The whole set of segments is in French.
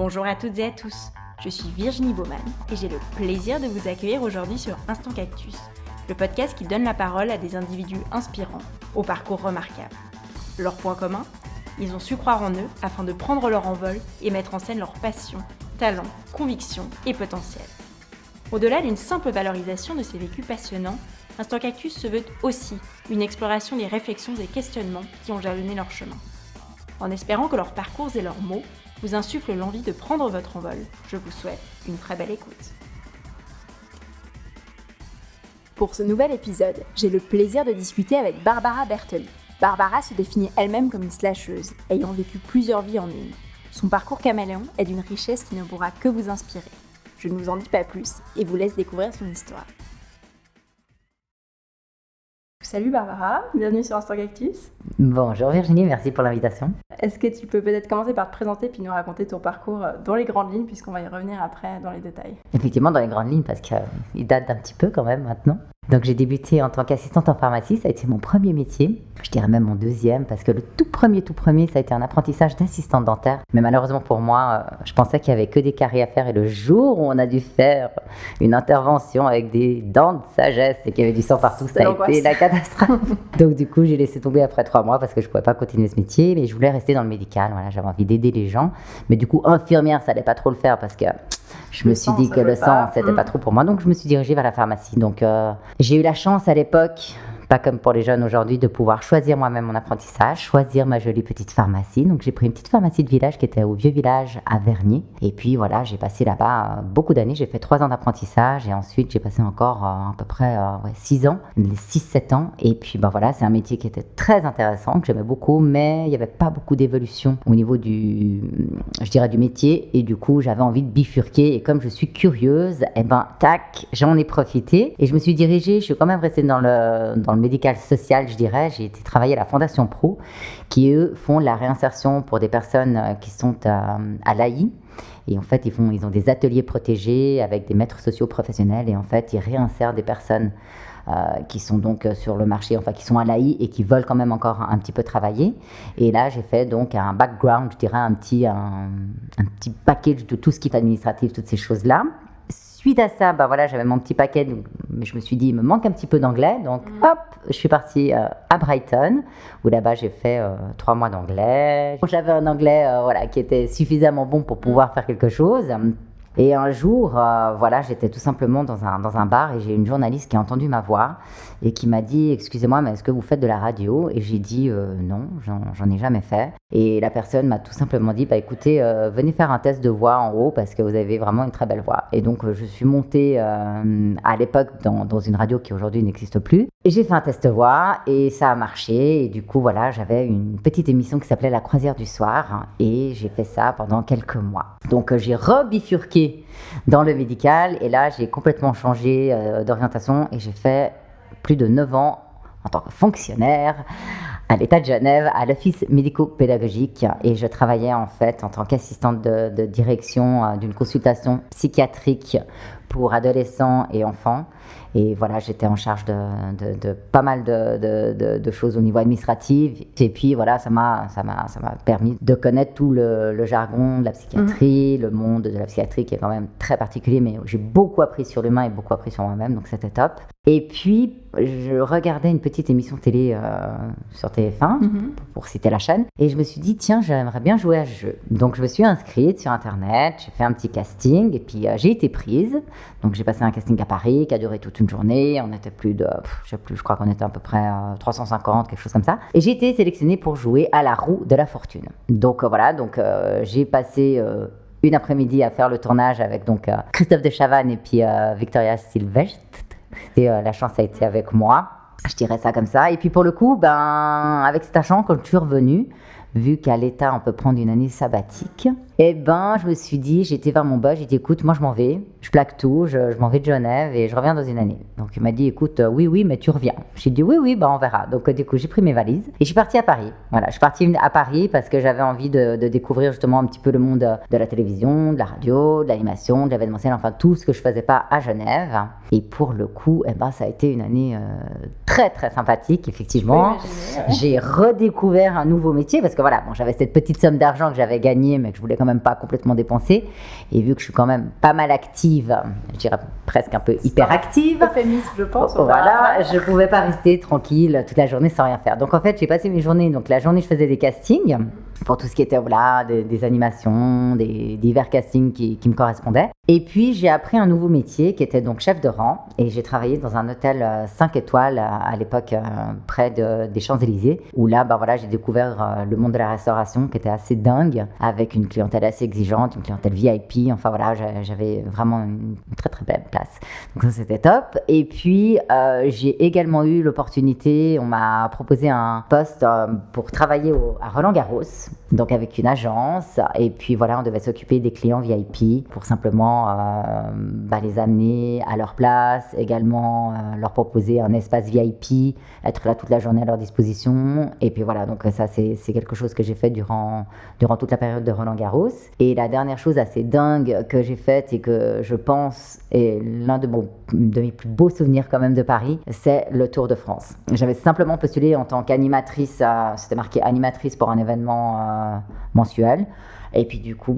Bonjour à toutes et à tous, je suis Virginie Baumann et j'ai le plaisir de vous accueillir aujourd'hui sur Instant Cactus, le podcast qui donne la parole à des individus inspirants, au parcours remarquable. Leur point commun ? Ils ont su croire en eux afin de prendre leur envol et mettre en scène leurs passions, talents, convictions et potentiel. Au-delà d'une simple valorisation de ces vécus passionnants, Instant Cactus se veut aussi une exploration des réflexions et questionnements qui ont jalonné leur chemin. En espérant que leurs parcours et leurs mots vous insufflent l'envie de prendre votre envol, je vous souhaite une très belle écoute. Pour ce nouvel épisode, j'ai le plaisir de discuter avec Barbara Bertoli. Barbara se définit elle-même comme une slasheuse, ayant vécu plusieurs vies en une. Son parcours caméléon est d'une richesse qui ne pourra que vous inspirer. Je ne vous en dis pas plus et vous laisse découvrir son histoire. Salut Barbara, bienvenue sur Instant Cactus. Bonjour Virginie, merci pour l'invitation. Est-ce que tu peux peut-être commencer par te présenter puis nous raconter ton parcours dans les grandes lignes, puisqu'on va y revenir après dans les détails. Effectivement, dans les grandes lignes, parce qu'il date d'un petit peu quand même maintenant. Donc j'ai débuté en tant qu'assistante en pharmacie, ça a été mon premier métier, je dirais même mon deuxième, parce que le tout premier, ça a été un apprentissage d'assistante dentaire. Mais malheureusement pour moi, je pensais qu'il n'y avait que des caries à faire, et le jour où on a dû faire une intervention avec des dents de sagesse et qu'il y avait du sang partout, ça a été la catastrophe. Donc du coup, j'ai laissé tomber après 3 mois parce que je ne pouvais pas continuer ce métier, mais je voulais rester dans le médical, voilà, j'avais envie d'aider les gens. Mais du coup, infirmière, ça n'allait pas trop le faire parce que je me suis dit que le sang, c'était pas trop pour moi, donc je me suis dirigée vers la pharmacie. Donc j'ai eu la chance à l'époque, pas comme pour les jeunes aujourd'hui, de pouvoir choisir moi-même mon apprentissage, choisir ma jolie petite pharmacie. Donc j'ai pris une petite pharmacie de village qui était au vieux village à Vernier. Et puis voilà, j'ai passé là-bas beaucoup d'années, j'ai fait 3 ans d'apprentissage et ensuite j'ai passé encore à peu près 6 ans, 6-7 ans. Et puis voilà, c'est un métier qui était très intéressant, que j'aimais beaucoup, mais il n'y avait pas beaucoup d'évolution au niveau du métier. Et du coup, j'avais envie de bifurquer. Et comme je suis curieuse, tac, j'en ai profité. Et je me suis dirigée, je suis quand même restée dans le médical social, je dirais. J'ai été travailler à la Fondation Pro, qui eux font la réinsertion pour des personnes qui sont à l'AI. Et en fait, ils ont des ateliers protégés avec des maîtres sociaux professionnels. Et en fait, ils réinsèrent des personnes qui sont donc sur le marché, enfin qui sont à l'AI et qui veulent quand même encore un petit peu travailler. Et là, j'ai fait donc un background, je dirais un petit package de tout ce qui est administratif, toutes ces choses-là. Suite à ça, j'avais mon petit paquet, mais je me suis dit, il me manque un petit peu d'anglais. Donc, hop, je suis partie à Brighton, où là-bas, j'ai fait 3 mois d'anglais. J'avais un anglais qui était suffisamment bon pour pouvoir faire quelque chose. Et un jour, j'étais tout simplement dans un bar et j'ai une journaliste qui a entendu ma voix et qui m'a dit « Excusez-moi, mais est-ce que vous faites de la radio ?» Et j'ai dit « Non, j'en ai jamais fait. » Et la personne m'a tout simplement dit « Écoutez, venez faire un test de voix en haut parce que vous avez vraiment une très belle voix. » Et donc, je suis montée à l'époque dans une radio qui aujourd'hui n'existe plus. Et j'ai fait un test de voix et ça a marché. Et du coup, j'avais une petite émission qui s'appelait La Croisière du Soir et j'ai fait ça pendant quelques mois. Donc, j'ai rebifurqué dans le médical et là, j'ai complètement changé d'orientation et j'ai fait plus de 9 ans en tant que fonctionnaire à l'État de Genève, à l'Office médico-pédagogique et je travaillais en fait en tant qu'assistante de direction d'une consultation psychiatrique pour adolescents et enfants. Et voilà, j'étais en charge de pas mal de choses au niveau administratif. Et puis voilà, ça m'a permis de connaître tout le jargon de la psychiatrie, le monde de la psychiatrie qui est quand même très particulier, mais j'ai beaucoup appris sur l'humain et beaucoup appris sur moi-même, donc c'était top. Et puis, je regardais une petite émission télé sur TF1, pour citer la chaîne, et je me suis dit, tiens, j'aimerais bien jouer à ce jeu. Donc, je me suis inscrite sur Internet, j'ai fait un petit casting, et puis j'ai été prise. Donc, j'ai passé un casting à Paris qui a duré toute une journée. On était plus de, je crois qu'on était à peu près 350, quelque chose comme ça. Et j'ai été sélectionnée pour jouer à la roue de la fortune. Donc, j'ai passé une après-midi à faire le tournage avec Christophe de Chavannes et puis Victoria Silvestre. Et la chance a été avec moi, je dirais ça comme ça. Et puis pour le coup, avec cet argent, quand je suis revenue, vu qu'à l'État, on peut prendre une année sabbatique, je me suis dit, j'étais vers mon boss, j'ai dit, écoute, moi je m'en vais, je plaque tout, je m'en vais de Genève et je reviens dans une année. Donc il m'a dit, écoute, oui, mais tu reviens. J'ai dit, oui, on verra. Donc du coup, j'ai pris mes valises et je suis partie à Paris. Voilà, je suis partie à Paris parce que j'avais envie de découvrir justement un petit peu le monde de la télévision, de la radio, de l'animation, de l'événementiel, enfin tout ce que je faisais pas à Genève. Et pour le coup, ça a été une année très, très sympathique, effectivement. J'ai redécouvert un nouveau métier parce que que voilà, bon, j'avais cette petite somme d'argent que j'avais gagnée, mais que je voulais quand même pas complètement dépenser. Et vu que je suis quand même pas mal active, je dirais presque un peu hyperactive. Euphémisme, je pense. Voilà, je pouvais pas rester tranquille toute la journée sans rien faire. Donc en fait, j'ai passé mes journées. Donc la journée, je faisais des castings pour tout ce qui était voilà, des animations, des divers castings qui me correspondaient. Et puis j'ai appris un nouveau métier qui était donc chef de rang. Et j'ai travaillé dans un hôtel 5 étoiles à l'époque près des Champs-Élysées, où là, bah voilà, j'ai découvert le monde de la restauration qui était assez dingue, avec une clientèle assez exigeante, une clientèle VIP. Enfin voilà, j'avais vraiment une très très belle place. Donc ça, c'était top. Et puis j'ai également eu l'opportunité, on m'a proposé un poste pour travailler à Roland-Garros, donc avec une agence. Et puis voilà, on devait s'occuper des clients VIP pour simplement les amener à leur place, également leur proposer un espace VIP, être là toute la journée à leur disposition. Et puis voilà, donc ça c'est quelque chose que j'ai fait durant toute la période de Roland-Garros. Et la dernière chose assez dingue que j'ai faite et que je pense est l'un de mes plus beaux souvenirs quand même de Paris, c'est le Tour de France. J'avais simplement postulé en tant qu'animatrice, c'était marqué animatrice pour un événement mensuel. Et puis du coup,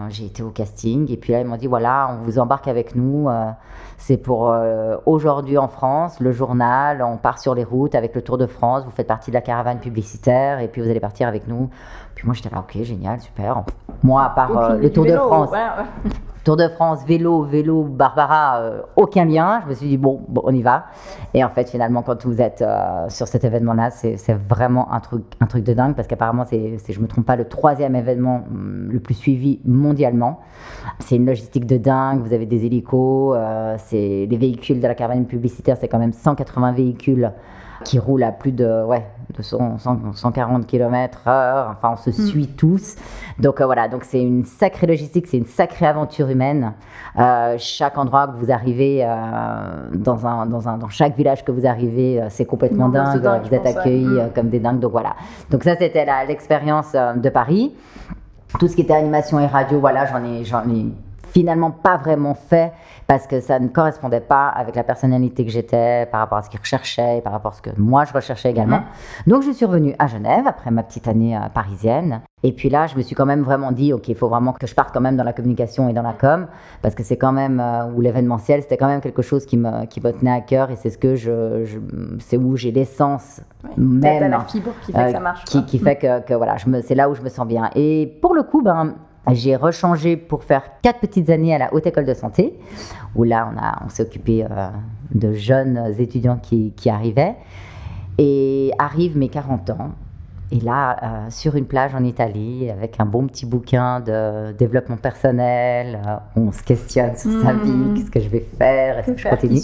j'ai été au casting. Et puis là, ils m'ont dit, voilà, on vous embarque avec nous. C'est pour aujourd'hui en France, le journal. On part sur les routes avec le Tour de France. Vous faites partie de la caravane publicitaire. Et puis vous allez partir avec nous. Puis moi, j'étais là, ok, génial, super. Moi, à part le Tour de France. Ouais. Tour de France, vélo, Barbara, aucun lien. Je me suis dit, bon, on y va. Et en fait, finalement, quand vous êtes sur cet événement-là, c'est vraiment un truc de dingue, parce qu'apparemment, c'est, je me trompe pas, le 3e événement le plus suivi mondialement. C'est une logistique de dingue. Vous avez des hélicos, c'est les véhicules de la caravane publicitaire, c'est quand même 180 véhicules qui roulent à plus de 140 km/h. Enfin, on se suit tous. Donc voilà, donc c'est une sacrée logistique, c'est une sacrée aventure humaine. Chaque endroit que vous arrivez, dans chaque village que vous arrivez, c'est complètement dingue. Vous êtes accueillis comme des dingues. Donc voilà. Donc ça, c'était l'expérience de Paris. Tout ce qui était animation et radio, voilà, j'en ai finalement pas vraiment fait, parce que ça ne correspondait pas avec la personnalité que j'étais, par rapport à ce qu'ils recherchaient, par rapport à ce que moi je recherchais également. Donc je suis revenue à Genève après ma petite année parisienne. Et puis là, je me suis quand même vraiment dit, ok, il faut vraiment que je parte quand même dans la communication et dans la com, parce que c'est quand même, ou l'événementiel, c'était quand même quelque chose qui me tenait à cœur, et c'est ce que c'est où j'ai l'essence même. La fibre qui fait que ça marche. Qui fait que voilà, c'est là où je me sens bien. Et pour le coup, j'ai rechangé pour faire 4 petites années à la Haute École de Santé, où là, on s'est occupé de jeunes étudiants qui arrivaient. Et arrivent mes 40 ans. Et là, sur une plage en Italie, avec un bon petit bouquin de développement personnel, on se questionne sur sa vie, qu'est-ce que je vais faire, est-ce que je continue ?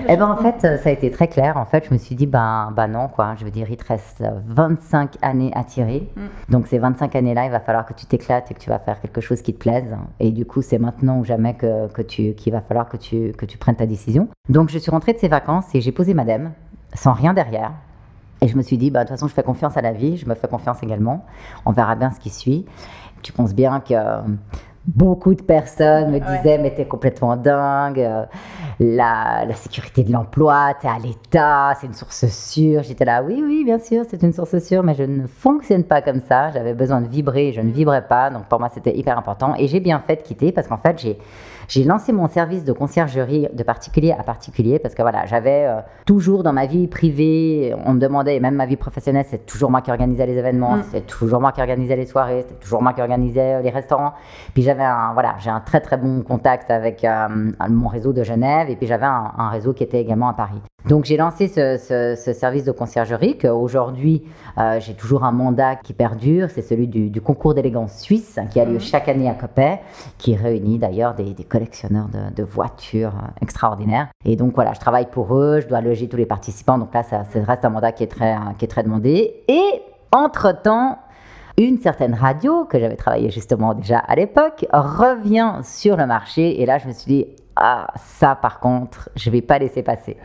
Et en fait, ça a été très clair. En fait, je me suis dit, non, quoi. Je veux dire, il te reste 25 années à tirer. Donc, ces 25 années-là, il va falloir que tu t'éclates et que tu vas faire quelque chose qui te plaise. Et du coup, c'est maintenant ou jamais qu'il va falloir que tu prennes ta décision. Donc, je suis rentrée de ces vacances et j'ai posé ma dème, sans rien derrière. Et je me suis dit, de toute façon, je fais confiance à la vie, je me fais confiance également. On verra bien ce qui suit. Tu penses bien que beaucoup de personnes me disaient, mais t'es complètement dingue, la sécurité de l'emploi, t'es à l'État, c'est une source sûre. J'étais là, oui, bien sûr, c'est une source sûre, mais je ne fonctionne pas comme ça. J'avais besoin de vibrer, je ne vibrais pas. Donc pour moi, c'était hyper important. Et j'ai bien fait de quitter, parce qu'en fait, j'ai lancé mon service de conciergerie de particulier à particulier, parce que voilà, j'avais toujours dans ma vie privée, on me demandait, et même ma vie professionnelle, c'est toujours moi qui organisais les événements, c'est toujours moi qui organisais les soirées, c'est toujours moi qui organisais les restaurants. Puis j'ai un très très bon contact avec mon réseau de Genève, et puis j'avais un réseau qui était également à Paris. Donc j'ai lancé ce service de conciergerie qu'aujourd'hui j'ai toujours un mandat qui perdure, c'est celui du concours d'élégance suisse qui a lieu chaque année à Coppet, qui réunit d'ailleurs des collectionneurs de voitures extraordinaires. Et donc voilà, je travaille pour eux, je dois loger tous les participants, donc là ça reste un mandat qui est très demandé. Et entre-temps, une certaine radio que j'avais travaillé justement déjà à l'époque revient sur le marché, et là je me suis dit, ça par contre, je vais pas laisser passer.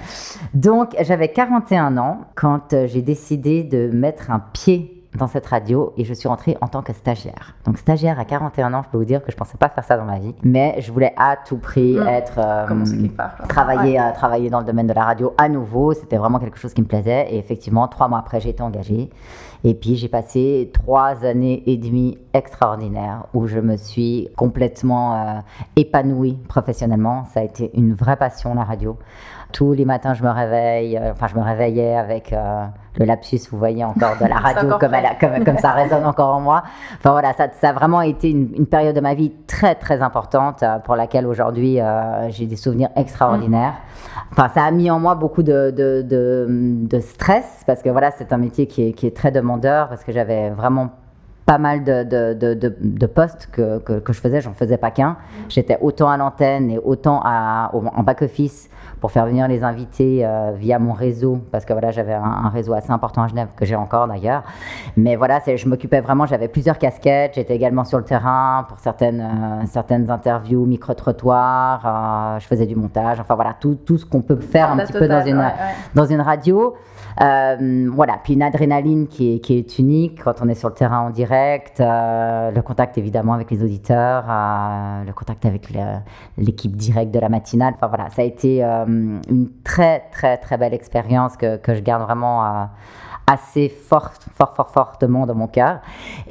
Donc j'avais 41 ans quand j'ai décidé de mettre un pied dans cette radio et je suis rentrée en tant que stagiaire. Donc stagiaire à 41 ans, je peux vous dire que je pensais pas faire ça dans ma vie, mais je voulais à tout prix travailler dans le domaine de la radio à nouveau. C'était vraiment quelque chose qui me plaisait et effectivement 3 mois après j'ai été engagée et puis j'ai passé 3 années et demie extraordinaires où je me suis complètement épanouie professionnellement. Ça a été une vraie passion, la radio. Tous les matins, je me réveillais avec le lapsus, vous voyez, encore de la radio, comme ça résonne encore en moi. Enfin voilà, ça a vraiment été une période de ma vie très, très importante pour laquelle aujourd'hui, j'ai des souvenirs extraordinaires. Enfin, ça a mis en moi beaucoup de stress parce que voilà, c'est un métier qui est très demandeur parce que j'avais vraiment pas mal de postes que je faisais, j'en faisais pas qu'un. J'étais autant à l'antenne et autant en back-office pour faire venir les invités via mon réseau, parce que voilà, j'avais un réseau assez important à Genève, que j'ai encore d'ailleurs. Mais voilà, je m'occupais vraiment, j'avais plusieurs casquettes, j'étais également sur le terrain pour certaines interviews, micro-trottoirs, je faisais du montage, enfin voilà, tout ce qu'on peut faire un petit peu dans une radio. Voilà, puis une adrénaline qui est unique quand on est sur le terrain en direct, le contact évidemment avec les auditeurs, le contact avec l'équipe directe de la matinale. Enfin voilà, ça a été une très très très belle expérience que je garde vraiment assez fortement dans mon cœur.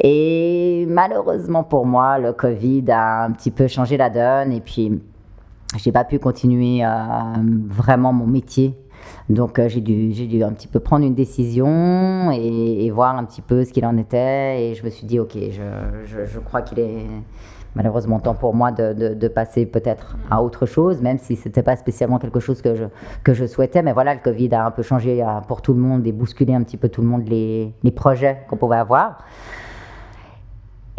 Et malheureusement pour moi, le Covid a un petit peu changé la donne et puis j'ai pas pu continuer vraiment mon métier. Donc j'ai dû un petit peu prendre une décision et voir un petit peu ce qu'il en était et je me suis dit ok, je crois qu'il est malheureusement temps pour moi de passer peut-être à autre chose, même si c'était pas spécialement quelque chose que je souhaitais, mais voilà, le Covid a un peu changé pour tout le monde et bousculé un petit peu tout le monde les projets qu'on pouvait avoir.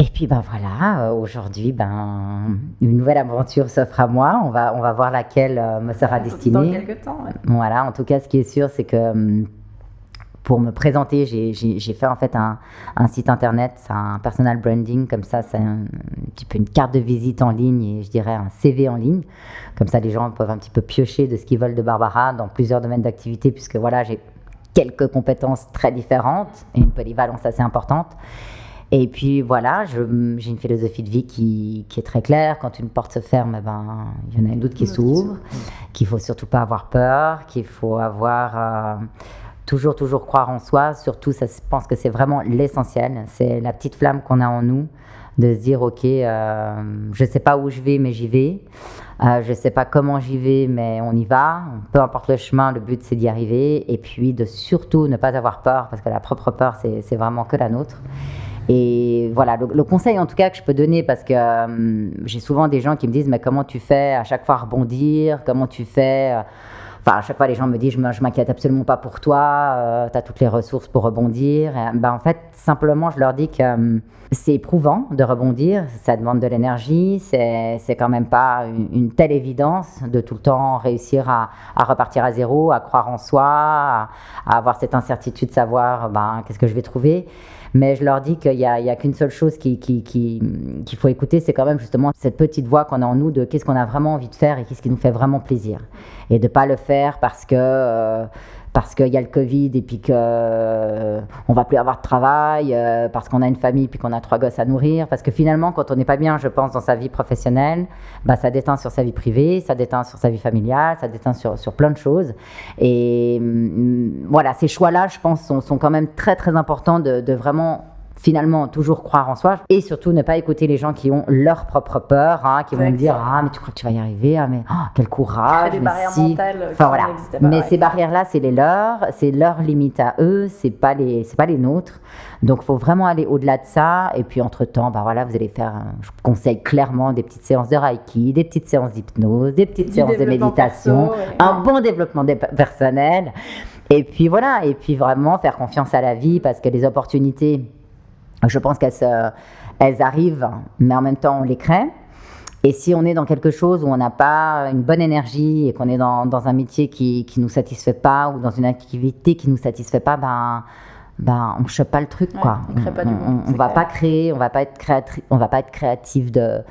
Et puis voilà, aujourd'hui une nouvelle aventure s'offre à moi. On va voir laquelle me sera destinée. Dans quelques temps. Ouais. Voilà, en tout cas, ce qui est sûr, c'est que pour me présenter, j'ai fait en fait un site internet, c'est un personal branding, comme ça, c'est un petit peu une carte de visite en ligne et je dirais un CV en ligne. Comme ça, les gens peuvent un petit peu piocher de ce qu'ils veulent de Barbara dans plusieurs domaines d'activité, puisque voilà, j'ai quelques compétences très différentes et une polyvalence assez importante. Et puis voilà, j'ai une philosophie de vie qui est très claire. Quand une porte se ferme, il y en a une autre qui s'ouvre, qu'il faut surtout pas avoir peur, qu'il faut avoir toujours croire en soi. Surtout, ça, je pense que c'est vraiment l'essentiel. C'est la petite flamme qu'on a en nous, de se dire ok, je sais pas où je vais, mais j'y vais. Je sais pas comment j'y vais, mais on y va. Peu importe le chemin, le but c'est d'y arriver. Et puis de surtout ne pas avoir peur, parce que la propre peur, c'est vraiment que la nôtre. Et voilà, le conseil en tout cas que je peux donner, parce que j'ai souvent des gens qui me disent mais comment tu fais à chaque fois rebondir, comment tu fais enfin à chaque fois les gens me disent je m'inquiète absolument pas pour toi, tu as toutes les ressources pour rebondir. Et, en fait simplement je leur dis que c'est éprouvant de rebondir, ça demande de l'énergie, c'est quand même pas une telle évidence de tout le temps réussir à repartir à zéro, à croire en soi, à avoir cette incertitude de savoir qu'est-ce que je vais trouver. Mais je leur dis qu'il y a qu'une seule chose qu'il faut écouter, c'est quand même justement cette petite voix qu'on a en nous de qu'est-ce qu'on a vraiment envie de faire et qu'est-ce qui nous fait vraiment plaisir. Et de ne pas le faire parce qu'il y a le Covid et puis qu'on ne va plus avoir de travail, parce qu'on a une famille puis qu'on a 3 gosses à nourrir. Parce que finalement, quand on n'est pas bien, je pense, dans sa vie professionnelle, ça déteint sur sa vie privée, ça déteint sur sa vie familiale, ça déteint sur plein de choses. Et voilà, ces choix-là, je pense, sont quand même très, très importants de vraiment finalement toujours croire en soi et surtout ne pas écouter les gens qui ont leur propre peur, qui vont me dire mais tu crois que tu vas y arriver, mais quel courage, des barrières mentales voilà. Mais ces barrières-là, c'est les leurs, c'est leurs limites à eux, c'est pas les nôtres. Donc faut vraiment aller au-delà de ça. Et puis entre-temps, voilà, vous allez faire, je vous conseille clairement des petites séances de Reiki, des petites séances d'hypnose, des petites séances de méditation, un bon développement personnel. Et puis voilà, et puis vraiment faire confiance à la vie, parce que les opportunités, je pense qu'elles arrivent, mais en même temps, on les crée. Et si on est dans quelque chose où on n'a pas une bonne énergie et qu'on est dans un métier qui ne nous satisfait pas ou dans une activité qui ne nous satisfait pas, on ne chope pas le truc, quoi. On va pas créer, on va pas être créatif de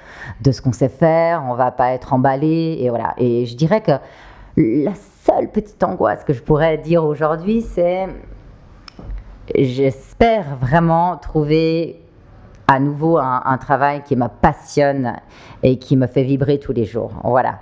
ce qu'on sait faire, on va pas être emballé, et voilà. Et je dirais que la seule petite angoisse que je pourrais dire aujourd'hui, c'est j'espère vraiment trouver à nouveau un travail qui me passionne et qui me fait vibrer tous les jours. Voilà.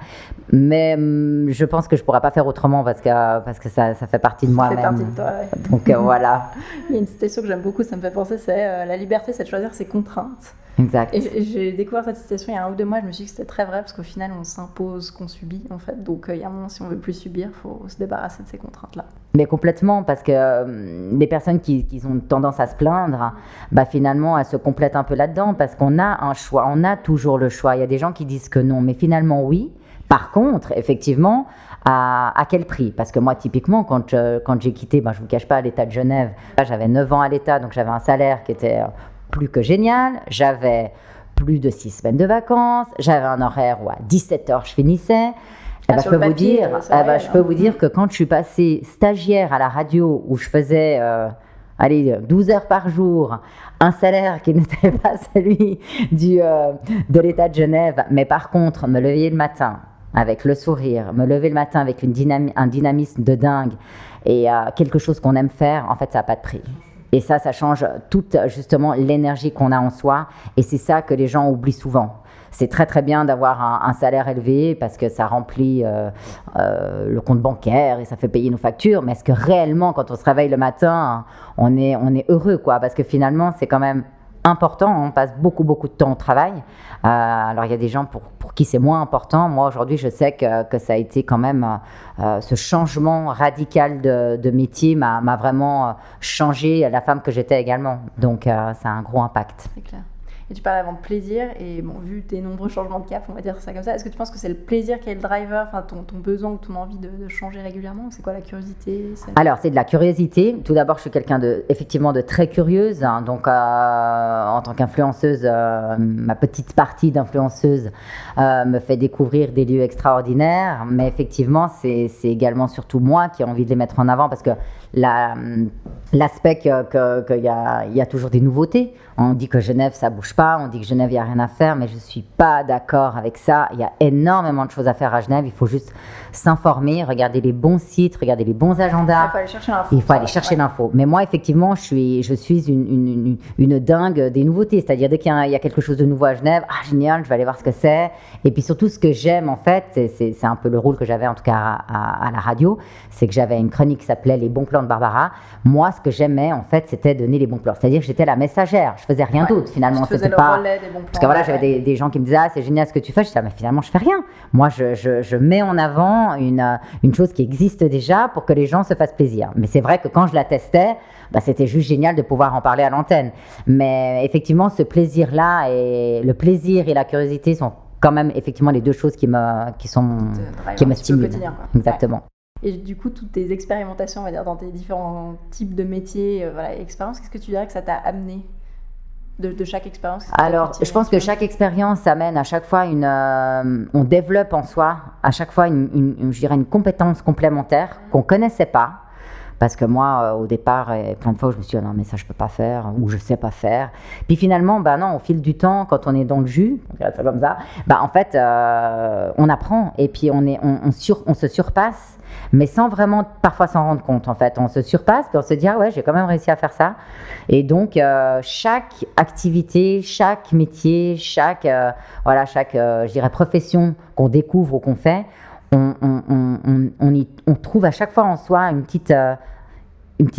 Mais je pense que je ne pourrais pas faire autrement parce que ça fait partie de moi-même. Ça fait partie de toi, ouais. Donc voilà. Il y a une citation que j'aime beaucoup, ça me fait penser, c'est la liberté, c'est de choisir ses contraintes. Exact. Et j'ai découvert cette citation il y a 1 ou 2 mois, je me suis dit que c'était très vrai parce qu'au final, on s'impose qu'on subit en fait. Donc il y a un moment, si on veut plus subir, il faut se débarrasser de ces contraintes-là. Mais complètement, parce que les personnes qui ont tendance à se plaindre, finalement, elles se complètent un peu là-dedans parce qu'on a un choix, on a toujours le choix. Il y a des gens qui disent que non, mais finalement, oui. Par contre, effectivement, à quel prix? Parce que moi, typiquement, quand j'ai quitté, je ne vous cache pas, l'État de Genève, j'avais 9 ans à l'État, donc j'avais un salaire qui était plus que génial. J'avais plus de 6 semaines de vacances. J'avais un horaire où à 17h, je finissais. Je peux vous dire que quand je suis passée stagiaire à la radio, où je faisais 12 heures par jour, un salaire qui n'était pas celui de l'État de Genève, mais par contre, me lever le matin avec le sourire, me lever le matin avec un dynamisme de dingue et quelque chose qu'on aime faire, en fait, ça n'a pas de prix. Et ça change toute justement l'énergie qu'on a en soi. Et c'est ça que les gens oublient souvent. C'est très très bien d'avoir un salaire élevé parce que ça remplit le compte bancaire et ça fait payer nos factures. Mais est-ce que réellement, quand on se réveille le matin, on est heureux, quoi? Parce que finalement, c'est quand même important. On passe beaucoup de temps au travail. Alors il y a des gens pour qui c'est moins important. Moi aujourd'hui, je sais que ça a été quand même ce changement radical de métier m'a vraiment changé la femme que j'étais également. Donc ça a un gros impact. C'est clair. Et tu parlais avant de plaisir, et bon, vu tes nombreux changements de cap, on va dire ça comme ça, est-ce que tu penses que c'est le plaisir qui est le driver, enfin ton besoin ou ton envie de changer régulièrement? C'est quoi la curiosité? Alors, c'est de la curiosité. Tout d'abord, je suis quelqu'un effectivement de très curieuse. Hein, donc, en tant qu'influenceuse, ma petite partie d'influenceuse me fait découvrir des lieux extraordinaires. Mais effectivement, c'est également surtout moi qui ai envie de les mettre en avant parce que l'aspect qu'il y a toujours des nouveautés. On dit que Genève, ça bouge pas. On dit que Genève, il n'y a rien à faire. Mais je ne suis pas d'accord avec ça. Il y a énormément de choses à faire à Genève. Il faut juste s'informer, regarder les bons sites, regarder les bons agendas. Il faut aller chercher l'info. Il faut aller chercher l'info. Mais moi, effectivement, je suis une dingue des nouveautés. C'est-à-dire, dès qu'il y a quelque chose de nouveau à Genève, génial, je vais aller voir ce que c'est. Et puis surtout, ce que j'aime, en fait, c'est un peu le rôle que j'avais, en tout cas, à la radio, c'est que j'avais une chronique qui s'appelait Les bons plans de Barbara. Moi, ce que j'aimais, en fait, c'était donner les bons plans. C'est-à-dire que j'étais la messagère. Je faisais rien d'autre, finalement. Tu faisais le relais des bons plans. Parce que voilà, j'avais des gens qui me disaient, c'est génial ce que tu fais. Je disais, mais finalement, je fais rien. Moi, je mets en avant une chose qui existe déjà pour que les gens se fassent plaisir. Mais c'est vrai que quand je la testais, c'était juste génial de pouvoir en parler à l'antenne. Mais effectivement, ce plaisir-là, et le plaisir et la curiosité sont quand même effectivement les deux choses qui me stimulent. Exactement. Et du coup, toutes tes expérimentations, on va dire, dans tes différents types de métiers, expériences, qu'est-ce que tu dirais que ça t'a amené de chaque expérience? Alors, je pense que chaque expérience amène à chaque fois on développe en soi à chaque fois je dirais une compétence complémentaire qu'on connaissait pas. Parce que moi, au départ, plein de fois, je me suis dit, non, mais ça, je peux pas faire, ou je sais pas faire. Puis finalement, non, au fil du temps, quand on est dans le jus, on dirait ça comme ça, en fait, on apprend, et puis on se surpasse, mais sans vraiment, parfois, s'en rendre compte, en fait. On se surpasse, puis on se dit, ouais, j'ai quand même réussi à faire ça. Et donc, chaque activité, chaque métier, chaque je dirais, profession qu'on découvre ou qu'on fait, on trouve à chaque fois en soi une petite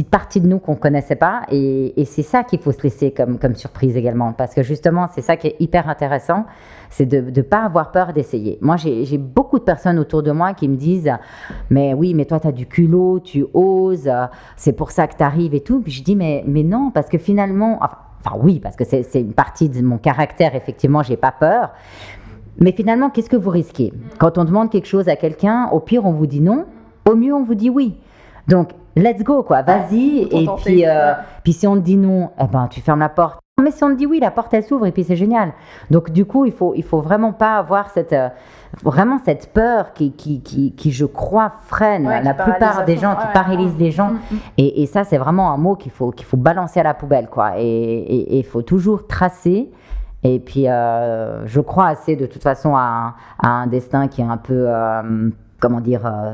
partie de nous qu'on ne connaissait pas, et c'est ça qu'il faut se laisser comme surprise également, parce que justement c'est ça qui est hyper intéressant, c'est de ne pas avoir peur d'essayer. Moi j'ai beaucoup de personnes autour de moi qui me disent mais oui, mais toi tu as du culot, tu oses, c'est pour ça que tu arrives et tout. Puis je dis mais non, parce que finalement, enfin oui, parce que c'est une partie de mon caractère, effectivement j'ai pas peur. Mais finalement, qu'est-ce que vous risquez? Quand on demande quelque chose à quelqu'un, au pire, on vous dit non, au mieux, on vous dit oui. Donc, let's go, quoi, vas-y. Et puis si on te dit non, tu fermes la porte. Mais si on te dit oui, la porte, elle s'ouvre et puis c'est génial. Donc, du coup, il faut vraiment pas avoir cette peur qui, je crois, freine la plupart des gens, qui paralyse les gens. Et ça, c'est vraiment un mot qu'il faut balancer à la poubelle, quoi. Et il faut toujours tracer. Et puis, je crois assez de toute façon à un destin qui est un peu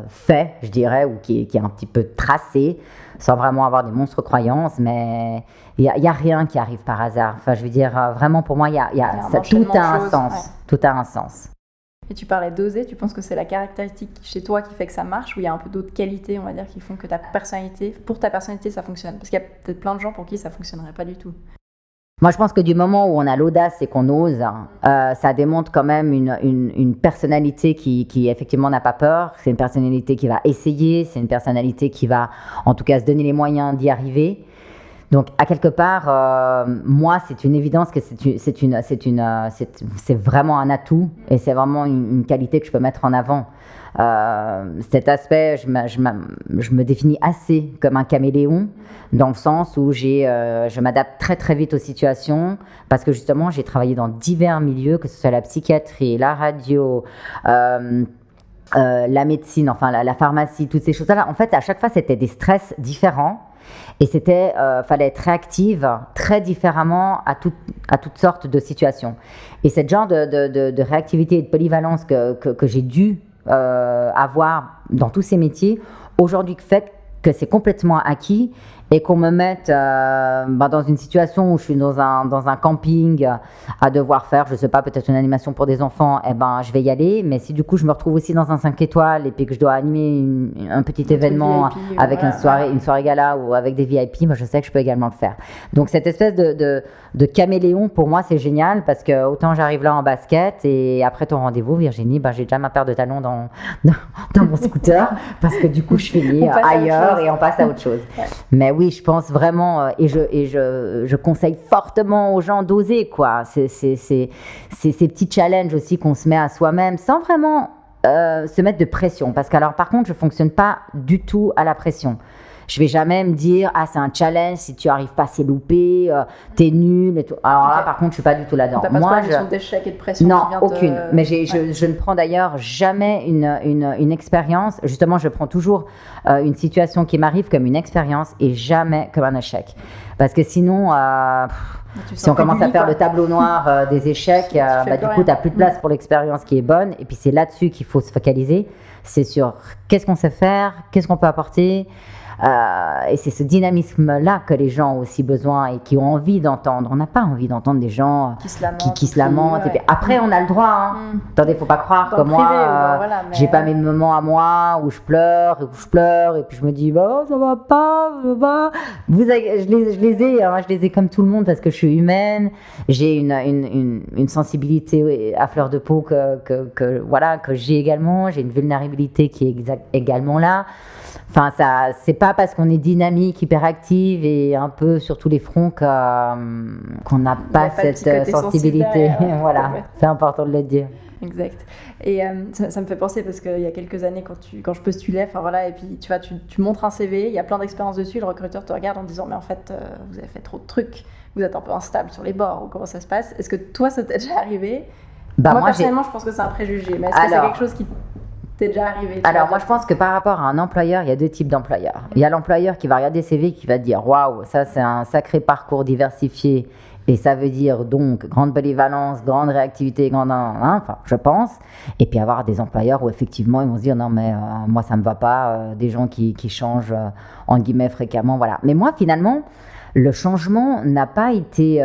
fait, je dirais, ou qui est un petit peu tracé, sans vraiment avoir des monstres croyances, mais il y a rien qui arrive par hasard. Enfin, je veux dire, vraiment pour moi, tout a un sens. Ouais. Tout a un sens. Et tu parlais d'oser, tu penses que c'est la caractéristique chez toi qui fait que ça marche, ou il y a un peu d'autres qualités, on va dire, qui font que pour ta personnalité, ça fonctionne? Parce qu'il y a peut-être plein de gens pour qui ça fonctionnerait pas du tout. Moi, je pense que du moment où on a l'audace et qu'on ose, ça démontre quand même une personnalité qui effectivement n'a pas peur. C'est une personnalité qui va essayer, c'est une personnalité qui va en tout cas se donner les moyens d'y arriver. Donc, à quelque part, moi, c'est une évidence que c'est vraiment un atout et c'est vraiment une qualité que je peux mettre en avant. Cet aspect, je me définis assez comme un caméléon, dans le sens où je m'adapte très très vite aux situations, parce que justement, j'ai travaillé dans divers milieux, que ce soit la psychiatrie, la radio, la médecine, enfin la pharmacie, toutes ces choses-là. En fait, à chaque fois, c'était des stress différents. Et fallait être réactive très différemment à toutes sortes de situations. Et ce genre de réactivité et de polyvalence que j'ai dû avoir dans tous ces métiers, aujourd'hui fait que c'est complètement acquis et qu'on me mette dans une situation où je suis dans un camping à devoir faire, je sais pas, peut-être une animation pour des enfants, je vais y aller. Mais si du coup je me retrouve aussi dans un 5 étoiles et puis que je dois animer un petit événement VIP, avec une soirée gala ou avec des VIP, moi je sais que je peux également le faire. Donc cette espèce de caméléon, pour moi c'est génial, parce que autant j'arrive là en basket et après ton rendez-vous, Virginie, j'ai déjà ma paire de talons dans mon scooter parce que du coup je finis ailleurs et on passe à autre chose. Ouais. Mais oui, je pense vraiment, et je conseille fortement aux gens d'oser, quoi. C'est ces petits challenges aussi qu'on se met à soi-même sans vraiment se mettre de pression. Parce que, alors, par contre, je ne fonctionne pas du tout à la pression. Je vais jamais me dire, c'est un challenge, si tu arrives pas, c'est loupé, t'es nul et tout. Alors là, par contre, je suis pas du tout là-dedans. T'as pas de notion d'échec et de pression? Non, aucune. Mais je ne prends d'ailleurs jamais une expérience. Justement, je prends toujours une situation qui m'arrive comme une expérience et jamais comme un échec. Parce que sinon, si on commence à faire le tableau noir des échecs, du coup, t'as plus de place pour l'expérience qui est bonne. Et puis, c'est là-dessus qu'il faut se focaliser. C'est sur qu'est-ce qu'on sait faire, qu'est-ce qu'on peut apporter. Et c'est ce dynamisme-là que les gens ont aussi besoin et qui ont envie d'entendre. On n'a pas envie d'entendre des gens qui se lamentent. Ouais. Et puis après, on a le droit. Attendez, il ne faut pas croire que moi, j'ai pas mes moments à moi où je pleure et puis je me dis, ça va pas, ça va. Je les ai comme tout le monde parce que je suis humaine. J'ai une sensibilité à fleur de peau que j'ai également. J'ai une vulnérabilité qui est également là. Enfin, c'est pas parce qu'on est dynamique, hyperactive et un peu sur tous les fronts qu'on n'a pas cette sensibilité. Voilà, c'est important de le dire. Exact. Et ça me fait penser parce qu'il y a quelques années, quand je postulais, et puis tu montres un CV, il y a plein d'expériences dessus, le recruteur te regarde en disant, mais en fait, vous avez fait trop de trucs, vous êtes un peu instable sur les bords, ou comment ça se passe? Est-ce que toi, ça t'est déjà arrivé? Moi, personnellement, je pense que c'est un préjugé, mais est-ce que c'est quelque chose qui t'est déjà arrivé? Alors moi je pense que par rapport à un employeur, il y a deux types d'employeurs. Il y a l'employeur qui va regarder CV, qui va te dire waouh, ça c'est un sacré parcours diversifié et ça veut dire donc grande polyvalence, grande réactivité, je pense. Et puis avoir des employeurs où effectivement ils vont se dire non mais moi ça me va pas, des gens qui changent en guillemets fréquemment, voilà. Mais moi finalement le changement n'a pas été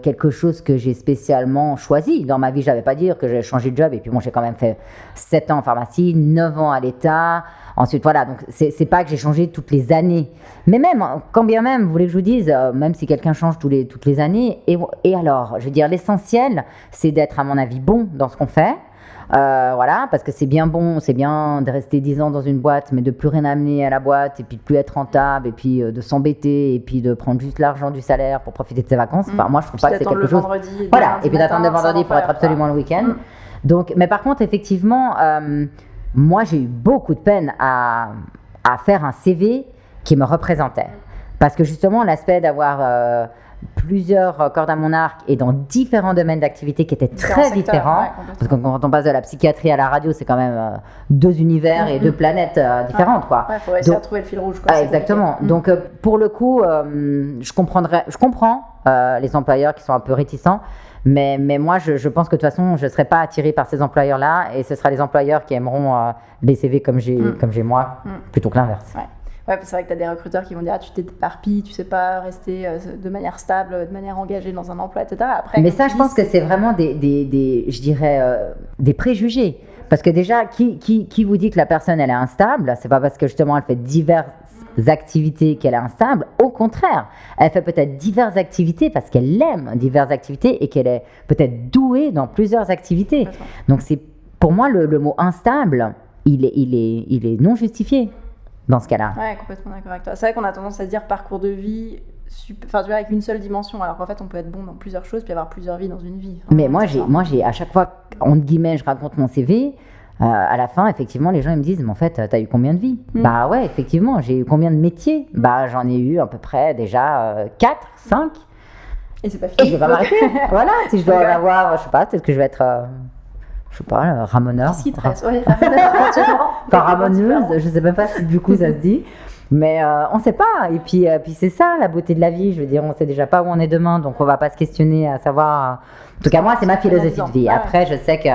quelque chose que j'ai spécialement choisi. Dans ma vie, je n'avais pas dire que j'allais changer de job. Et puis bon, j'ai quand même fait 7 ans en pharmacie, 9 ans à l'État. Ensuite, voilà, donc c'est pas que j'ai changé toutes les années. Mais même, quand bien même, vous voulez que je vous dise, même si quelqu'un change toutes les années, et alors, je veux dire, l'essentiel, c'est d'être, à mon avis, bon dans ce qu'on fait. Parce que c'est bien de rester 10 ans dans une boîte, mais de plus rien amener à la boîte, et puis de plus être rentable, et puis de s'embêter, et puis de prendre juste l'argent du salaire pour profiter de ses vacances. Enfin, moi, je trouve pas que c'est quelque chose. Et puis d'attendre le vendredi pour être absolument le week-end. Donc, mais par contre, effectivement, moi, j'ai eu beaucoup de peine à faire un CV qui me représentait. Parce que justement, l'aspect d'avoir plusieurs cordes à mon arc et dans différents domaines d'activité qui étaient très différents. Parce que quand on passe de la psychiatrie à la radio, c'est quand même 2 univers et 2 planètes différentes, quoi. Il faut réussir à trouver le fil rouge, quoi. Exactement. Donc, pour le coup, je comprends les employeurs qui sont un peu réticents. Mais moi, je pense que de toute façon, je ne serai pas attirée par ces employeurs-là et ce sera les employeurs qui aimeront les CV comme j'ai moi, plutôt que l'inverse. Ouais, c'est vrai que tu as des recruteurs qui vont dire tu t'éparpilles, tu sais pas rester de manière stable, de manière engagée dans un emploi, etc. Après, mais ça, je pense que c'est vraiment je dirais, des préjugés. Parce que déjà, qui vous dit que la personne, elle est instable? C'est pas parce que justement, elle fait diverses activités qu'elle est instable. Au contraire, elle fait peut-être diverses activités parce qu'elle aime diverses activités et qu'elle est peut-être douée dans plusieurs activités. Donc, pour moi, le mot instable, il est non justifié. Dans ce cas-là. Ouais, complètement d'accord avec toi. C'est vrai qu'on a tendance à se dire parcours de vie, tu vois, avec une seule dimension, alors qu'en fait, on peut être bon dans plusieurs choses puis avoir plusieurs vies dans une vie. Enfin, mais moi, j'ai à chaque fois, entre guillemets, je raconte mon CV. À la fin, effectivement, les gens ils me disent, mais en fait, t'as eu combien de vies? Bah ouais, effectivement, j'ai eu combien de métiers? Bah j'en ai eu à peu près déjà 4, 5. Et c'est pas fini. Et je vais pas m'arrêter. Voilà, si je dois en avoir, je sais pas, peut-être que je vais être... je sais pas, ramoneur. Qu'est-ce qui te reste? Ouais, ramoneur. Pas ramoneuse, je sais même pas si du coup ça se dit. Mais on sait pas. Et puis c'est ça la beauté de la vie. Je veux dire, on sait déjà pas où on est demain, donc on va pas se questionner à savoir. En tout cas, moi, c'est ma philosophie de vie. Après, je sais qu'il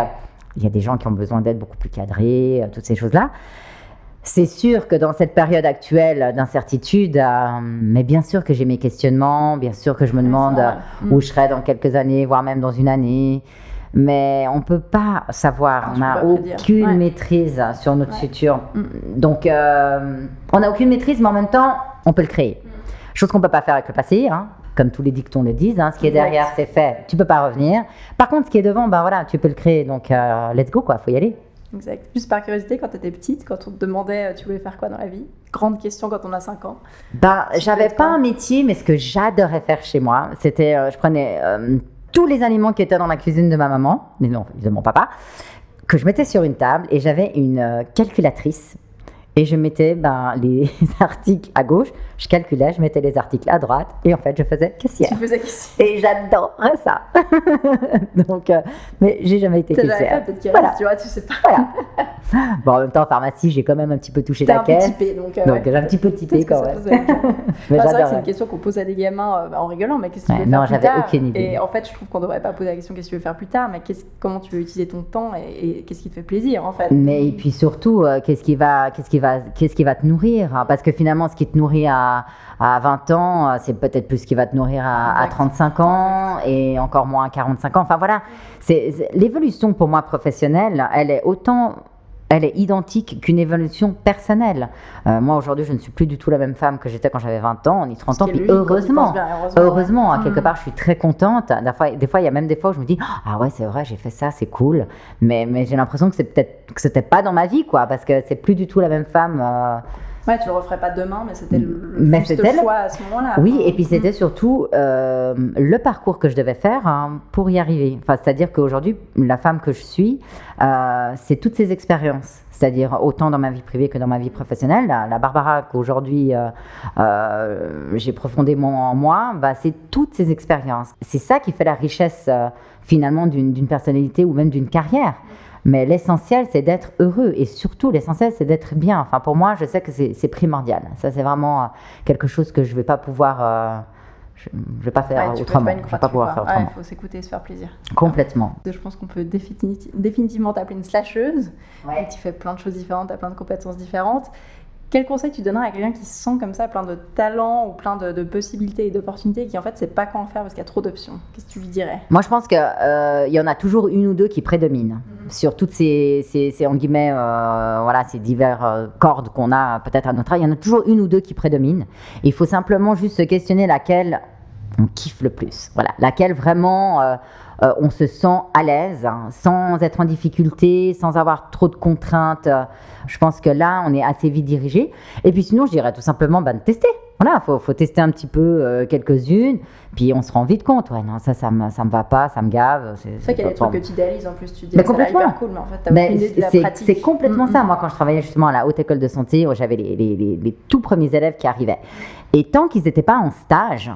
y a des gens qui ont besoin d'être beaucoup plus cadrés, toutes ces choses-là. C'est sûr que dans cette période actuelle d'incertitude, mais bien sûr que j'ai mes questionnements, bien sûr que je me demande où je serai dans quelques années, voire même dans une année. Mais on ne peut pas savoir, on n'a aucune maîtrise sur notre futur. Donc, on n'a aucune maîtrise, mais en même temps, on peut le créer. Chose qu'on ne peut pas faire avec le passé, hein, comme tous les dictons le disent. Hein, ce qui est derrière, c'est fait, tu ne peux pas revenir. Par contre, ce qui est devant, ben voilà, tu peux le créer. Donc, let's go, quoi, faut y aller. Exact. Juste par curiosité, quand tu étais petite, quand on te demandait tu voulais faire quoi dans la vie? Grande question quand on a 5 ans. Bah, j'avais pas un métier, mais ce que j'adorais faire chez moi, c'était, je prenais tous les aliments qui étaient dans la cuisine de ma maman, mais non, de mon papa, que je mettais sur une table et j'avais une calculatrice. Et je mettais les articles à gauche, je calculais, je mettais les articles à droite, et en fait, je faisais caissière. Tu faisais caissière. Et j'adorais ça. Donc, mais j'ai jamais été caissière. Fait, peut-être qu'il reste, tu vois, tu sais pas. Voilà. Bon, en même temps, en pharmacie, j'ai quand même un petit peu touché la caisse. Donc j'ai un petit peu typé quand même. Mais c'est vrai que c'est une question qu'on pose à des gamins en rigolant, mais qu'est-ce que tu veux faire plus tard? Non, j'avais aucune idée. Et en fait, je trouve qu'on devrait pas poser la question qu'est-ce que tu veux faire plus tard, mais comment tu veux utiliser ton temps et qu'est-ce qui te fait plaisir en fait. Mais et puis surtout, qu'est-ce qui va te nourrir, hein, parce que finalement, ce qui te nourrit à 20 ans, c'est peut-être plus ce qui va te nourrir à 35 ans et encore moins à 45 ans. Enfin voilà, l'évolution pour moi professionnelle, elle est identique qu'une évolution personnelle. Moi, aujourd'hui, je ne suis plus du tout la même femme que j'étais quand j'avais 20 ans, ni 30 ans. Puis heureusement, quelque part, je suis très contente. Des fois, il y a même des fois où je me dis « Ah ouais, c'est vrai, j'ai fait ça, c'est cool. » Mais j'ai l'impression que c'était pas dans ma vie, quoi, parce que c'est plus du tout la même femme. Ouais, tu le referais pas demain, mais c'était le choix à ce moment-là. Oui, et puis c'était surtout le parcours que je devais faire pour y arriver. Enfin, c'est-à-dire qu'aujourd'hui, la femme que je suis, c'est toutes ces expériences. C'est-à-dire autant dans ma vie privée que dans ma vie professionnelle. La Barbara qu'aujourd'hui j'ai profondément en moi, c'est toutes ces expériences. C'est ça qui fait la richesse finalement d'une personnalité ou même d'une carrière. Mais l'essentiel, c'est d'être heureux et surtout, l'essentiel, c'est d'être bien. Enfin, pour moi, je sais que c'est primordial. Ça, c'est vraiment quelque chose que je ne vais pas pouvoir... je ne vais pas faire autrement. Je vais pas pouvoir faire autrement. Il faut s'écouter et se faire plaisir. Complètement. Je pense qu'on peut définitivement t'appeler une slasheuse. Ouais. Tu fais plein de choses différentes, tu as plein de compétences différentes. Quel conseil tu donnerais à quelqu'un qui se sent comme ça, plein de talents ou plein de possibilités et d'opportunités, et qui en fait ne sait pas quoi en faire parce qu'il y a trop d'options? Qu'est-ce que tu lui dirais? Moi, je pense qu'il y en a toujours une ou deux qui prédominent sur toutes ces en guillemets, ces divers cordes qu'on a peut-être à notre âge. Il y en a toujours une ou deux qui prédominent. Et il faut simplement juste se questionner laquelle on kiffe le plus. Voilà, laquelle vraiment... on se sent à l'aise, sans être en difficulté, sans avoir trop de contraintes. Je pense que là, on est assez vite dirigé. Et puis sinon, je dirais tout simplement de tester. Voilà, faut tester un petit peu quelques-unes, puis on se rend vite compte. Ouais, non, ça me va pas, ça me gave. C'est vrai qu'il y a des trucs que tu idéalises en plus. Tu dis que c'est hyper cool, mais en fait, t'as aucune idée de la pratique. C'est complètement ça. Moi, quand je travaillais justement à la Haute École de Santé, j'avais les tout premiers élèves qui arrivaient. Et tant qu'ils n'étaient pas en stage,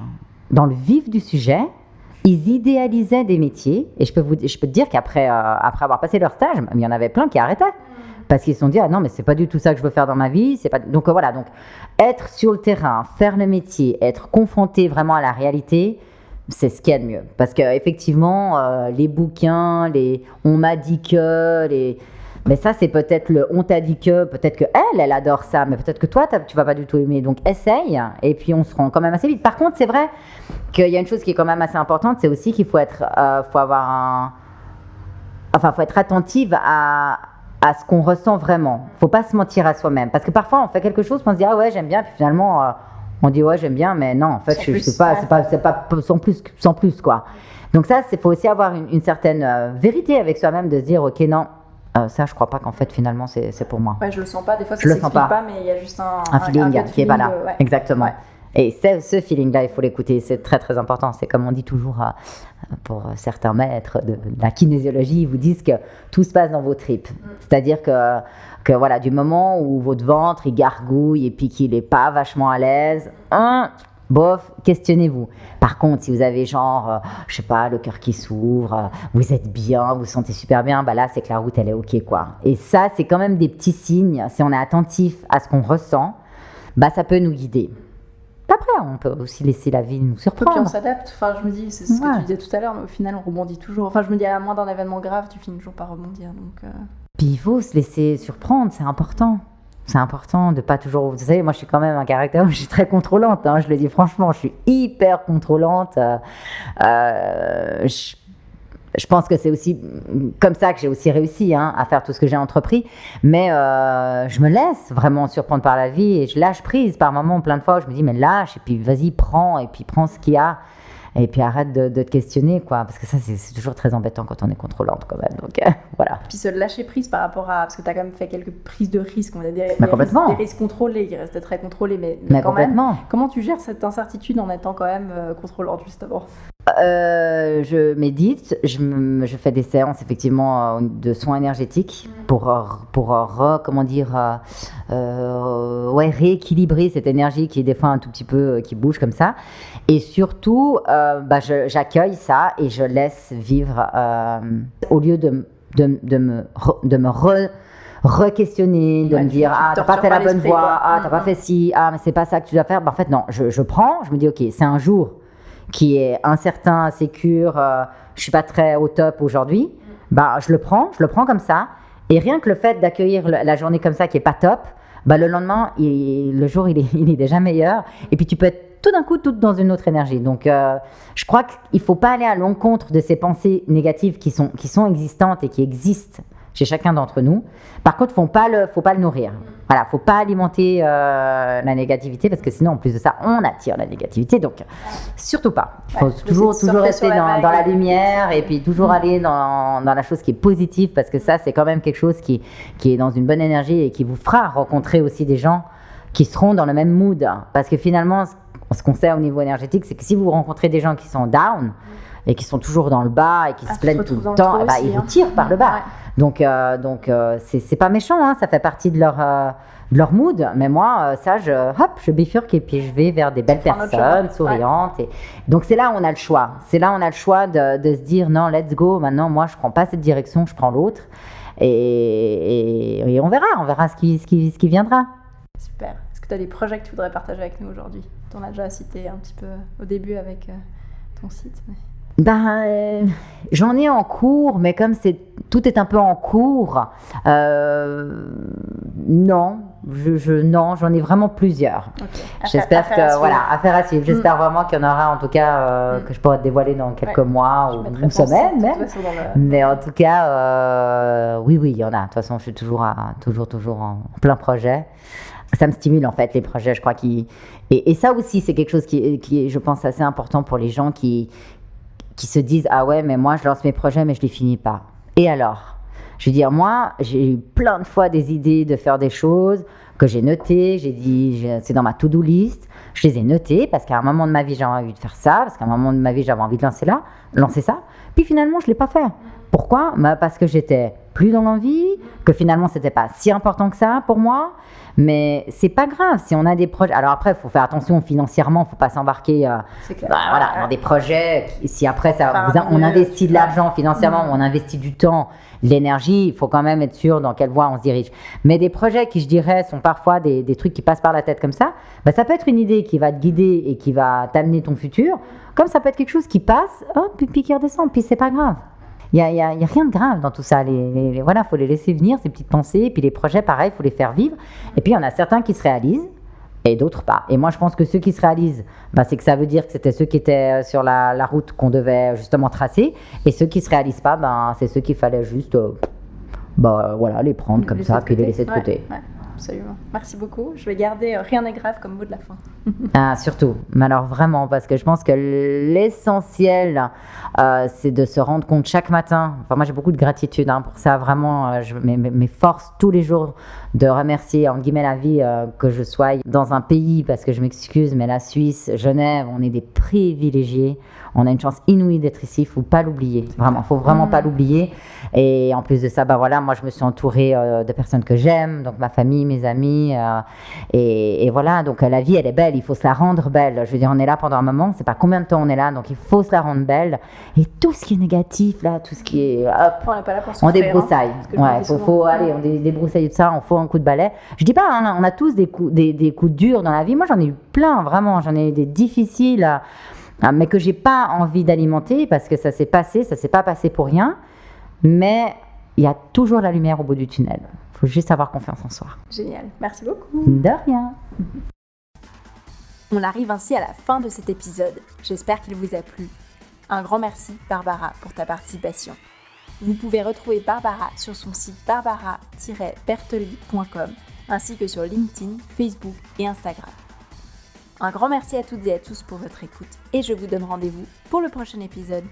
dans le vif du sujet, ils idéalisaient des métiers. Et je peux te dire qu'après avoir passé leur stage, il y en avait plein qui arrêtaient. Parce qu'ils se sont dit, ah non, mais c'est pas du tout ça que je veux faire dans ma vie. C'est pas... Donc voilà, donc être sur le terrain, faire le métier, être confronté vraiment à la réalité, c'est ce qu'il y a de mieux. Parce qu'effectivement, les bouquins, on m'a dit que, mais ça, c'est peut-être on t'a dit que, peut-être qu'elle adore ça, mais peut-être que toi, tu vas pas du tout aimer. Donc essaye, et puis on se rend quand même assez vite. Par contre, c'est vrai qu'il y a une chose qui est quand même assez importante, c'est aussi qu'il faut être attentive à ce qu'on ressent vraiment. Faut pas se mentir à soi-même. Parce que parfois, on fait quelque chose, on se dit, ah ouais, j'aime bien, puis finalement, on dit, ouais, j'aime bien, mais non, en fait, c'est pas sans plus, quoi. Donc ça, il faut aussi avoir une certaine vérité avec soi-même, de se dire, ok, non, ça, je crois pas qu'en fait, finalement, c'est pour moi. Ouais, je le sens pas, des fois, ça s'explique pas, mais il y a juste un feeling qui est pas là. Ouais. Exactement. Ouais. Et ce feeling-là, il faut l'écouter, c'est très très important. C'est comme on dit toujours pour certains maîtres de la kinésiologie, ils vous disent que tout se passe dans vos tripes. C'est-à-dire que voilà, du moment où votre ventre il gargouille et puis qu'il n'est pas vachement à l'aise, bof, questionnez-vous. Par contre, si vous avez genre, je sais pas, le cœur qui s'ouvre, vous êtes bien, vous vous sentez super bien, bah là, c'est que la route, elle est OK, quoi. Et ça, c'est quand même des petits signes. Si on est attentif à ce qu'on ressent, bah ça peut nous guider. Après, on peut aussi laisser la vie nous surprendre. Puis on s'adapte. Enfin, je me dis, c'est ce que tu disais tout à l'heure, mais au final, on rebondit toujours. Enfin, je me dis, à moins d'un événement grave, tu finis toujours par rebondir. Donc, Puis il faut se laisser surprendre, c'est important. C'est important de pas toujours... Vous savez, moi, je suis quand même un caractère où je suis très contrôlante. Hein, je le dis franchement, je suis hyper contrôlante. Je pense que c'est aussi comme ça que j'ai aussi réussi à faire tout ce que j'ai entrepris. Mais je me laisse vraiment surprendre par la vie et je lâche prise par moments, plein de fois. Je me dis, mais lâche et puis vas-y, prends ce qu'il y a. Et puis arrête de te questionner, quoi. Parce que ça, c'est toujours très embêtant quand on est contrôlante, quand même. Donc, voilà. Puis se lâcher prise par rapport à... Parce que tu as quand même fait quelques prises de risques, on va dire. Complètement. Des risques contrôlés, qui restaient très contrôlés. Mais quand complètement. Même, comment tu gères cette incertitude en étant quand même contrôlante, justement? Je médite, je fais des séances effectivement de soins énergétiques pour rééquilibrer cette énergie qui est des fois un tout petit peu qui bouge comme ça. Et surtout, j'accueille ça et je laisse vivre au lieu de me re-questionner, de me dire t'as pas fait la bonne voie, t'as pas fait ci, mais c'est pas ça que tu dois faire. En fait non, je prends, je me dis ok, c'est un jour qui est incertain, insécure, je suis pas très au top aujourd'hui, je le prends comme ça, et rien que le fait d'accueillir la journée comme ça qui est pas top, le lendemain, le jour il est déjà meilleur, et puis tu peux être tout d'un coup toute dans une autre énergie. Donc je crois qu'il faut pas aller à l'encontre de ces pensées négatives qui sont existantes et qui existent chez chacun d'entre nous. Par contre, faut pas le nourrir. Voilà, faut pas alimenter la négativité parce que sinon, en plus de ça, on attire la négativité. Donc, surtout pas. Il faut toujours rester dans la lumière et puis toujours aller dans la chose qui est positive parce que ça, c'est quand même quelque chose qui est dans une bonne énergie et qui vous fera rencontrer aussi des gens qui seront dans le même mood. Parce que finalement, ce qu'on sait au niveau énergétique, c'est que si vous rencontrez des gens qui sont down et qui sont toujours dans le bas et qui se plaignent tout le temps, ils vous tirent par le bas. Donc c'est pas méchant, ça fait partie de leur mood. Mais moi, ça, je bifurque et puis je vais vers des belles personnes souriantes. Et donc c'est là où on a le choix. C'est là où on a le choix de se dire non, let's go. Maintenant, moi, je prends pas cette direction, je prends l'autre. Et on verra ce qui viendra. Super. Est-ce que tu as des projets que tu voudrais partager avec nous aujourd'hui? Tu en as déjà cité un petit peu au début avec ton site. J'en ai en cours, mais comme tout est un peu en cours, non, j'en ai vraiment plusieurs. Okay. J'espère affaire à suivre. J'espère vraiment qu'il y en aura, en tout cas, que je pourrai te dévoiler dans quelques mois ou une semaine même. Mais en tout cas, oui, il y en a. De toute façon, je suis toujours en plein projet. Ça me stimule en fait les projets. Je crois et ça aussi, c'est quelque chose qui est, je pense, assez important pour les gens qui se disent ah ouais, mais moi je lance mes projets mais je les finis pas. Et alors, je veux dire, moi j'ai eu plein de fois des idées de faire des choses que j'ai notées, c'est dans ma to-do list. Je les ai notées parce qu'à un moment de ma vie, j'avais envie de faire ça, parce qu'à un moment de ma vie, j'avais envie de lancer ça. Puis finalement, je ne l'ai pas fait. Pourquoi ? Parce que j'étais plus dans l'envie, que finalement, ce n'était pas si important que ça pour moi. Mais c'est pas grave si on a des projets. Alors après, il faut faire attention financièrement, il ne faut pas s'embarquer dans des projets. Si après, on investit de l'argent financièrement, on investit du temps, de l'énergie, il faut quand même être sûr dans quelle voie on se dirige. Mais des projets qui, je dirais, sont parfois des trucs qui passent par la tête comme ça, ça peut être une idée qui va te guider et qui va t'amener ton futur, comme ça peut être quelque chose qui passe, puis qui redescend, puis c'est pas grave. Il y a rien de grave dans tout ça. Voilà, faut les laisser venir, ces petites pensées. Et puis les projets, pareil, faut les faire vivre. Et puis il y en a certains qui se réalisent et d'autres pas. Et moi, je pense que ceux qui se réalisent, c'est que ça veut dire que c'était ceux qui étaient sur la route qu'on devait justement tracer. Et ceux qui se réalisent pas, c'est ceux qu'il fallait juste, les prendre comme ça, puis les laisser de côté. Ouais. Absolument. Merci beaucoup. Je vais garder rien n'est grave comme mot de la fin. Surtout. Mais alors vraiment, parce que je pense que l'essentiel, c'est de se rendre compte chaque matin. Enfin, moi, j'ai beaucoup de gratitude pour ça. Vraiment, je m'efforce tous les jours de remercier, entre guillemets, la vie que je sois dans un pays, parce que je m'excuse, mais la Suisse, Genève, on est des privilégiés. On a une chance inouïe d'être ici. Il ne faut pas l'oublier. Vraiment, il ne faut vraiment pas l'oublier. Et en plus de ça, moi, je me suis entourée de personnes que j'aime, donc ma famille, mes amis. Et voilà, donc la vie, elle est belle. Il faut se la rendre belle. Je veux dire, on est là pendant un moment. On ne sait pas combien de temps on est là, donc il faut se la rendre belle. Et tout ce qui est négatif, là, tout ce qui est... on n'est pas là pour souffrir. On débroussaille. On débroussaille de ça. On faut un coup de balai. Je dis pas, on a tous des coups durs dans la vie. Moi, j'en ai eu plein, vraiment. J'en ai eu des difficiles, mais que j'ai pas envie d'alimenter parce que ça s'est pas passé pour rien. Mais il y a toujours la lumière au bout du tunnel. Il faut juste avoir confiance en soi. Génial. Merci beaucoup. De rien. On arrive ainsi à la fin de cet épisode. J'espère qu'il vous a plu. Un grand merci, Barbara, pour ta participation. Vous pouvez retrouver Barbara sur son site barbara-bertoli.com ainsi que sur LinkedIn, Facebook et Instagram. Un grand merci à toutes et à tous pour votre écoute et je vous donne rendez-vous pour le prochain épisode.